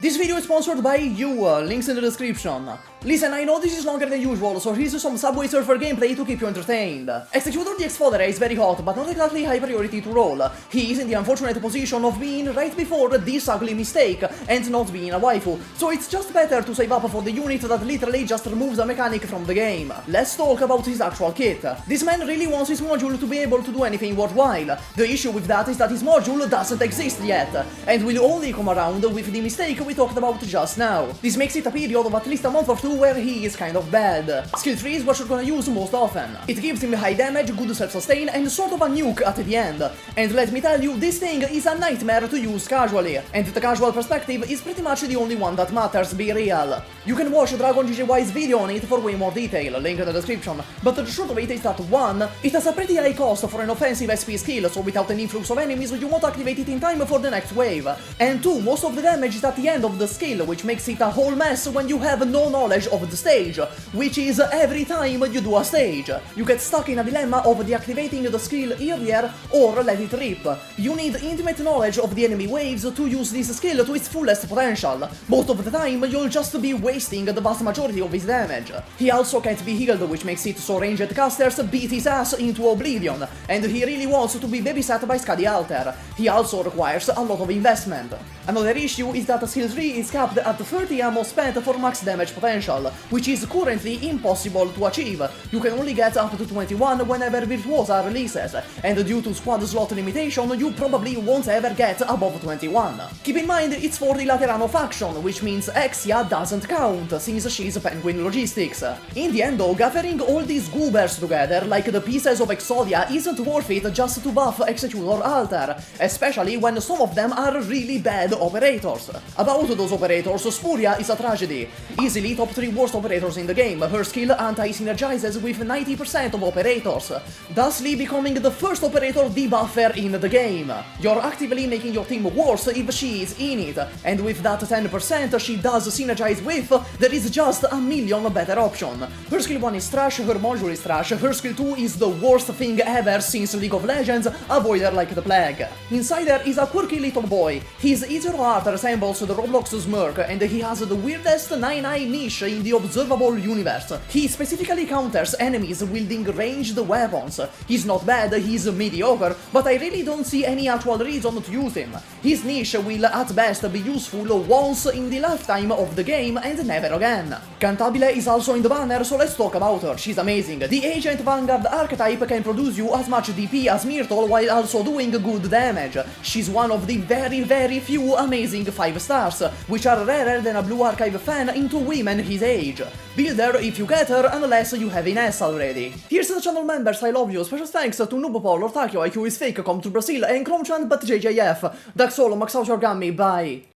This video is sponsored by you, links in the description. Listen, I know this is longer than usual, so here's some Subway Surfer gameplay to keep you entertained. Executor the Fodere is very hot, but not exactly high priority to roll. He is in the unfortunate position of being right before this ugly mistake, and not being a waifu, so it's just better to save up for the unit that literally just removes a mechanic from the game. Let's talk about his actual kit. This man really wants his module to be able to do anything worthwhile. The issue with that is that his module doesn't exist yet, and will only come around with the mistake we talked about just now. This makes it a period of at least a month or two where he is kind of bad. Skill 3 is what you're gonna use most often. It gives him high damage, good self-sustain, and sort of a nuke at the end. And let me tell you, this thing is a nightmare to use casually, and the casual perspective is pretty much the only one that matters, be real. You can watch DRAGONGJY'S video on it for way more detail, link in the description, but the truth of it is that 1. It has a pretty high cost for an offensive SP skill, so without an influx of enemies you won't activate it in time for the next wave. And 2. Most of the damage is at the end of the skill, which makes it a whole mess when you have no knowledge of the stage, which is every time you do a stage. You get stuck in a dilemma of deactivating the skill earlier or let it rip. You need intimate knowledge of the enemy waves to use this skill to its fullest potential. Most of the time you'll just be wasting the vast majority of his damage. He also can't be healed, which makes it so ranged casters beat his ass into oblivion, and he really wants to be babysat by Scadi Alter. He also requires a lot of investment. Another issue is that skill 3 is capped at 30 ammo spent for max damage potential, which is currently impossible to achieve. You can only get up to 21 whenever Virtuosa releases, and due to squad slot limitation, you probably won't ever get above 21. Keep in mind, it's for the Laterano faction, which means Exia doesn't count, since she's Penguin Logistics. In the end though, gathering all these goobers together, like the pieces of Exodia, isn't worth it just to buff Executor Alter, especially when some of them are really bad operators. About those operators, Spuria is a tragedy. Easily top 3 worst operators in the game, her skill anti-synergizes with 90% of operators, thusly becoming the first operator debuffer in the game. You're actively making your team worse if she is in it, and with that 10% she does synergize with, there is just a million better options. Her skill 1 is trash, her module is trash, her skill 2 is the worst thing ever since League of Legends, avoid her like the plague. Inside her is a quirky little boy. His Izero art resembles the Roblox Smirk, and he has the weirdest 9-eye niche in the observable universe. He specifically counters enemies wielding ranged weapons. He's not bad, he's mediocre, but I really don't see any actual reason to use him. His niche will at best be useful once in the lifetime of the game and never again. Cantabile is also in the banner, so let's talk about her. She's amazing. The Agent Vanguard archetype can produce you as much DP as Myrtle while also doing good damage. She's one of the very few amazing 5 stars, which are rarer than a Blue Archive fan into women his age. Build her if you get her, unless you have Ines already. Here's the channel members, I love you. Special thanks to Noobopol, Ortakio, IQ is fake, come to Brazil, and Cromchan but JJF. Dax solo, max out your Gummy, bye.